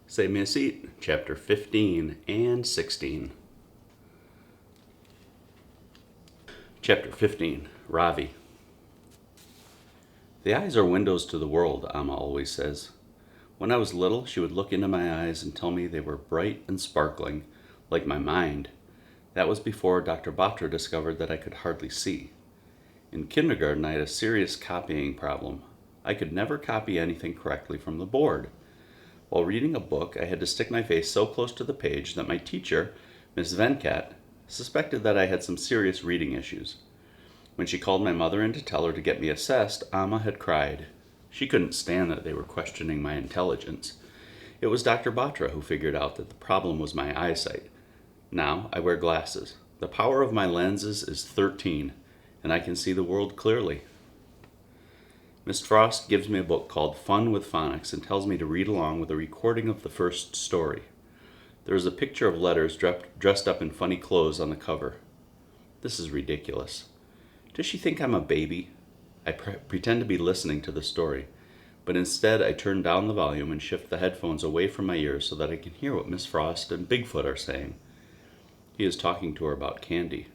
Save Me a Seat, Chapter 15 and 16. Chapter 15, Ravi. The eyes are windows to the world, Amma always says. When I was little, she would look into my eyes and tell me they were bright and sparkling, like my mind. That was before Dr. Batra discovered that I could hardly see. In kindergarten, I had a serious copying problem. I could never copy anything correctly from the board. While reading a book, I had to stick my face so close to the page that my teacher, Miss Venkat, suspected that I had some serious reading issues. When she called my mother in to tell her to get me assessed, Amma had cried. She couldn't stand that they were questioning my intelligence. It was Dr. Batra who figured out that the problem was my eyesight. Now I wear glasses. The power of my lenses is 13, and I can see the world clearly. Miss Frost gives me a book called Fun with Phonics and tells me to read along with a recording of the first story. There is a picture of letters dressed up in funny clothes on the cover. This is ridiculous. Does she think I'm a baby? I pretend to be listening to the story, but instead I turn down the volume and shift the headphones away from my ears so that I can hear what Miss Frost and Bigfoot are saying. He is talking to her about candy.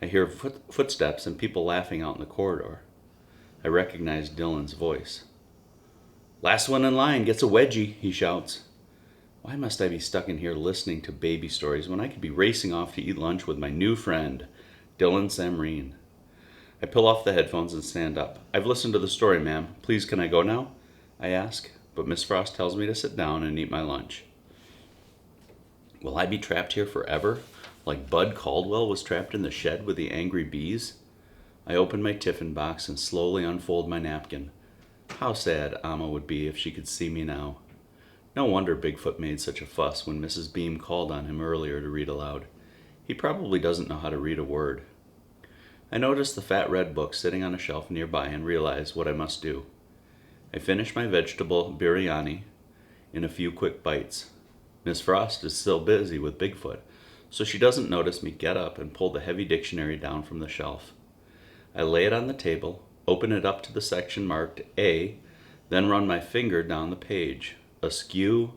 I hear footsteps and people laughing out in the corridor. I recognize Dylan's voice. "Last one in line gets a wedgie," he shouts. Why must I be stuck in here listening to baby stories when I could be racing off to eat lunch with my new friend, Dylan Samreen? I pull off the headphones and stand up. "I've listened to the story, ma'am. Please, can I go now?" I ask, but Miss Frost tells me to sit down and eat my lunch. Will I be trapped here forever, like Bud Caldwell was trapped in the shed with the angry bees? I open my tiffin box and slowly unfold my napkin. How sad Amma would be if she could see me now. No wonder Bigfoot made such a fuss when Mrs. Beam called on him earlier to read aloud. He probably doesn't know how to read a word. I notice the fat red book sitting on a shelf nearby and realize what I must do. I finish my vegetable biryani in a few quick bites. Miss Frost is still busy with Bigfoot, so she doesn't notice me get up and pull the heavy dictionary down from the shelf. I lay it on the table, open it up to the section marked A, then run my finger down the page. Askew,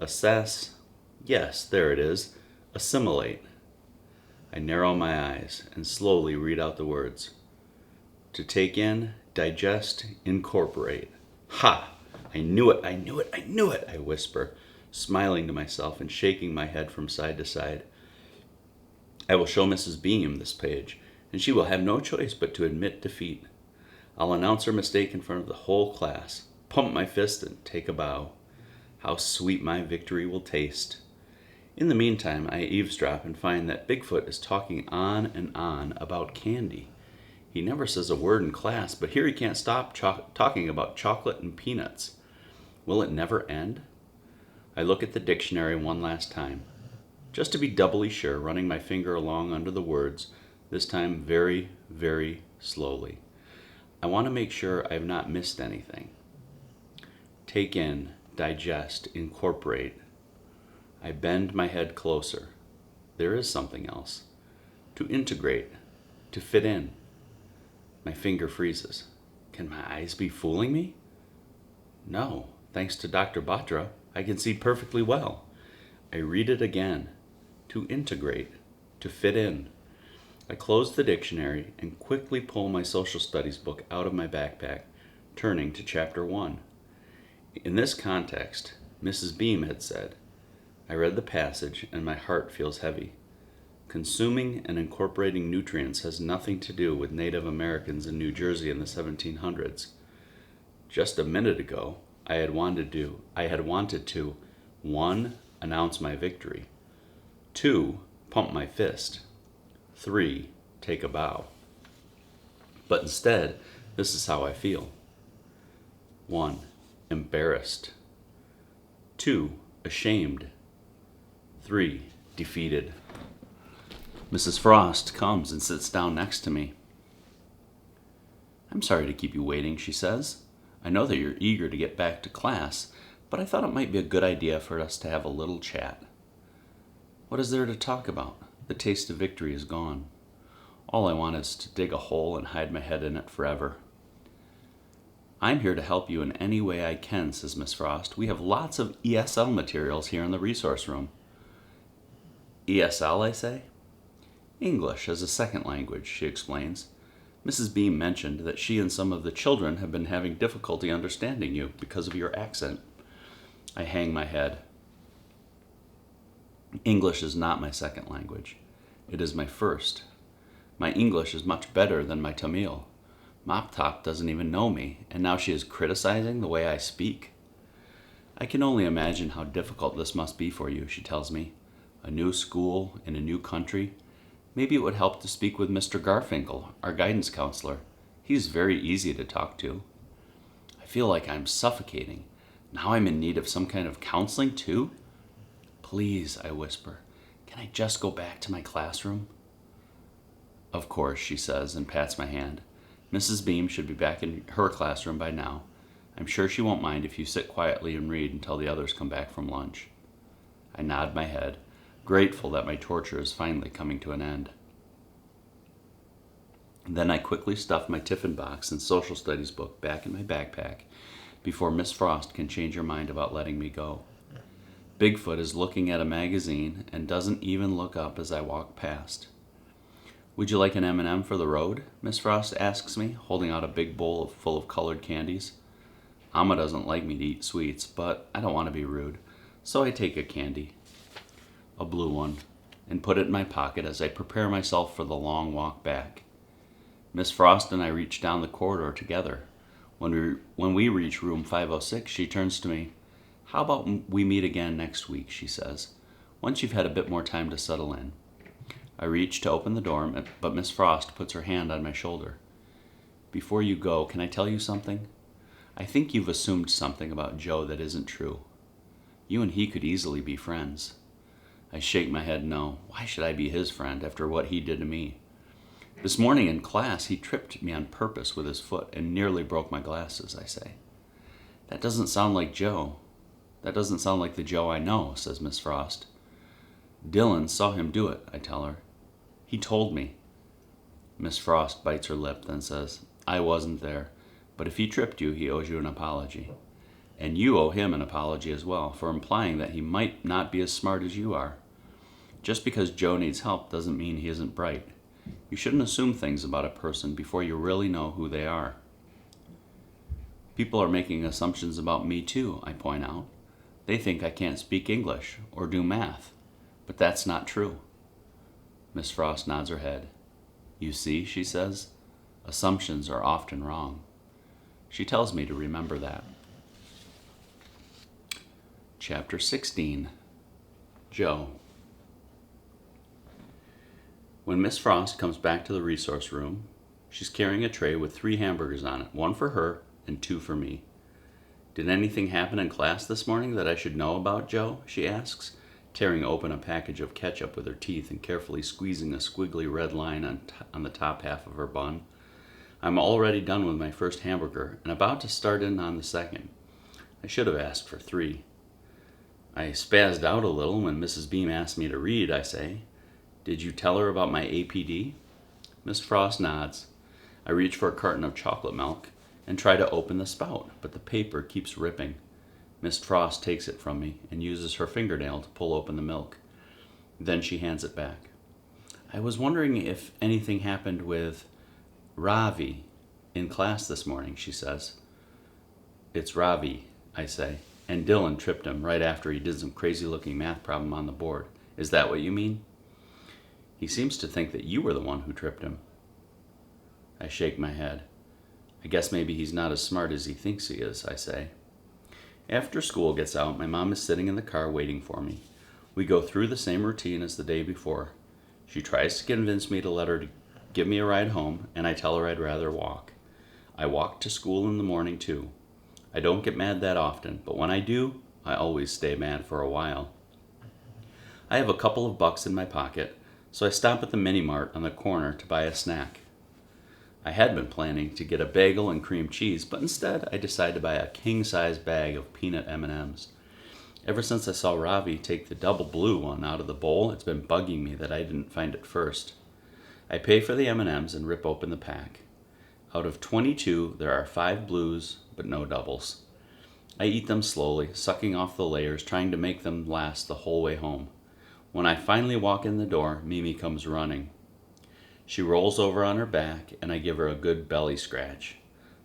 assess, yes, there it is, assimilate. I narrow my eyes and slowly read out the words. To take in, digest, incorporate. Ha! I knew it, I knew it, I knew it, I whisper, smiling to myself and shaking my head from side to side. I will show Mrs. Beam this page, and she will have no choice but to admit defeat. I'll announce her mistake in front of the whole class, pump my fist, and take a bow. How sweet my victory will taste. In the meantime, I eavesdrop and find that Bigfoot is talking on and on about candy. He never says a word in class, but here he can't stop talking about chocolate and peanuts. Will it never end? I look at the dictionary one last time, just to be doubly sure, running my finger along under the words, this time very, very slowly. I want to make sure I have not missed anything. Take in, digest, incorporate. I bend my head closer. There is something else. To integrate, to fit in. My finger freezes. Can my eyes be fooling me? No, thanks to Dr. Batra, I can see perfectly well. I read it again. To integrate, to fit in. I close the dictionary and quickly pull my social studies book out of my backpack, turning to chapter 1. In this context, Mrs. Beam had said, I read the passage and my heart feels heavy. Consuming and incorporating nutrients has nothing to do with Native Americans in New Jersey in the 1700s. Just a minute ago, I had wanted to 1. Announce my victory. 2. Pump my fist. 3. Take a bow. But instead, this is how I feel. 1. Embarrassed. 2. Ashamed. 3. Defeated. Mrs. Frost comes and sits down next to me. I'm sorry to keep you waiting, she says. I know that you're eager to get back to class, but I thought it might be a good idea for us to have a little chat. What is there to talk about? The taste of victory is gone. All I want is to dig a hole and hide my head in it forever. I'm here to help you in any way I can, says Miss Frost. We have lots of ESL materials here in the resource room. ESL, I say? English as a second language, she explains. Mrs. Beam mentioned that she and some of the children have been having difficulty understanding you because of your accent. I hang my head. English is not my second language. It is my first. My English is much better than my Tamil. Mop Top doesn't even know me, and now she is criticizing the way I speak. I can only imagine how difficult this must be for you, she tells me. A new school in a new country. Maybe it would help to speak with Mr. Garfinkel, our guidance counselor. He's very easy to talk to. I feel like I'm suffocating. Now I'm in need of some kind of counseling too? Please, I whisper, can I just go back to my classroom? Of course, she says and pats my hand. Mrs. Beam should be back in her classroom by now. I'm sure she won't mind if you sit quietly and read until the others come back from lunch. I nod my head, grateful that my torture is finally coming to an end. Then I quickly stuff my tiffin box and social studies book back in my backpack before Miss Frost can change her mind about letting me go. Bigfoot is looking at a magazine and doesn't even look up as I walk past. Would you like an M&M for the road? Miss Frost asks me, holding out a big bowl full of colored candies. Amma doesn't like me to eat sweets, but I don't want to be rude, so I take a candy, a blue one, and put it in my pocket as I prepare myself for the long walk back. Miss Frost and I reach down the corridor together. When we reach room 506, she turns to me. How about we meet again next week, she says, once you've had a bit more time to settle in. I reach to open the door, but Miss Frost puts her hand on my shoulder. Before you go, can I tell you something? I think you've assumed something about Joe that isn't true. You and he could easily be friends. I shake my head no. Why should I be his friend after what he did to me? This morning in class, he tripped me on purpose with his foot and nearly broke my glasses, I say. That doesn't sound like Joe. That doesn't sound like the Joe I know, says Miss Frost. Dylan saw him do it, I tell her. He told me. Miss Frost bites her lip, then says, I wasn't there, but if he tripped you, he owes you an apology. And you owe him an apology as well, for implying that he might not be as smart as you are. Just because Joe needs help doesn't mean he isn't bright. You shouldn't assume things about a person before you really know who they are. People are making assumptions about me too, I point out. They think I can't speak English or do math, but that's not true. Miss Frost nods her head. You see, she says, assumptions are often wrong. She tells me to remember that. Chapter 16. Joe. When Miss Frost comes back to the resource room, she's carrying a tray with 3 hamburgers on it, 1 for her and 2 for me. Did anything happen in class this morning that I should know about, Joe? She asks, tearing open a package of ketchup with her teeth and carefully squeezing a squiggly red line on the top half of her bun. I'm already done with my first hamburger and about to start in on the second. I should have asked for 3. I spazzed out a little when Mrs. Beam asked me to read, I say. Did you tell her about my APD? Miss Frost nods. I reach for a carton of chocolate milk and try to open the spout, but the paper keeps ripping. Miss Frost takes it from me and uses her fingernail to pull open the milk. Then she hands it back. I was wondering if anything happened with Ravi in class this morning, she says. It's Ravi, I say, and Dylan tripped him right after he did some crazy-looking math problem on the board. Is that what you mean? He seems to think that you were the one who tripped him. I shake my head. I guess maybe he's not as smart as he thinks he is, I say. After school gets out, my mom is sitting in the car waiting for me. We go through the same routine as the day before. She tries to convince me to let her give me a ride home, and I tell her I'd rather walk. I walk to school in the morning, too. I don't get mad that often, but when I do, I always stay mad for a while. I have a couple of bucks in my pocket, so I stop at the mini-mart on the corner to buy a snack. I had been planning to get a bagel and cream cheese, but instead I decided to buy a king-size bag of peanut M&Ms. Ever since I saw Ravi take the double blue one out of the bowl, it's been bugging me that I didn't find it first. I pay for the M&Ms and rip open the pack. Out of 22, there are 5 blues, but no doubles. I eat them slowly, sucking off the layers, trying to make them last the whole way home. When I finally walk in the door, Mimi comes running. She rolls over on her back, and I give her a good belly scratch.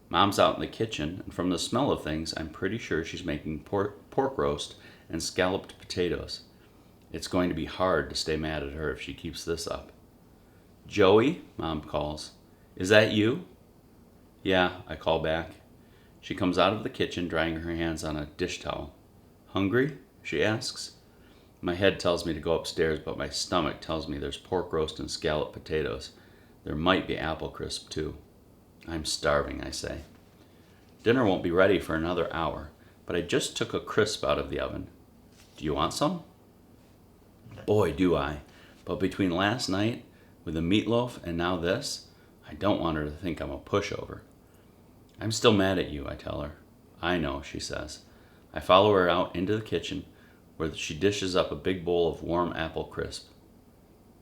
Mom's out in the kitchen, and from the smell of things, I'm pretty sure she's making pork roast and scalloped potatoes. It's going to be hard to stay mad at her if she keeps this up. "Joey," Mom calls. "Is that you?" "Yeah," I call back. She comes out of the kitchen, drying her hands on a dish towel. "Hungry?" she asks. My head tells me to go upstairs, but my stomach tells me there's pork roast and scalloped potatoes. There might be apple crisp, too. "I'm starving," I say. Dinner won't be ready for another hour, but I just took a crisp out of the oven. "Do you want some?" Boy, do I. But between last night, with the meatloaf, and now this, I don't want her to think I'm a pushover. "I'm still mad at you," I tell her. "I know," she says. I follow her out into the kitchen, where she dishes up a big bowl of warm apple crisp.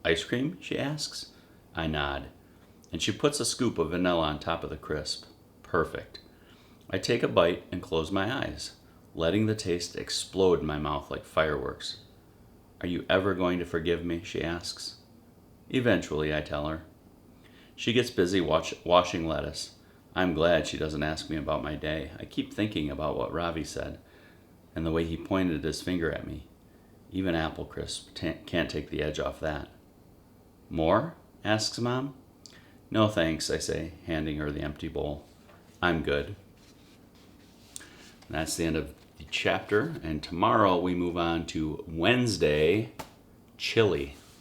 "Ice cream?" she asks. I nod, and she puts a scoop of vanilla on top of the crisp. Perfect. I take a bite and close my eyes, letting the taste explode in my mouth like fireworks. "Are you ever going to forgive me?" she asks. "Eventually," I tell her. She gets busy washing lettuce. I'm glad she doesn't ask me about my day. I keep thinking about what Ravi said, and the way he pointed his finger at me. Even apple crisp can't take the edge off that. "More?" asks Mom. "No thanks," I say, handing her the empty bowl. "I'm good." That's the end of the chapter, and tomorrow we move on to Wednesday, chili.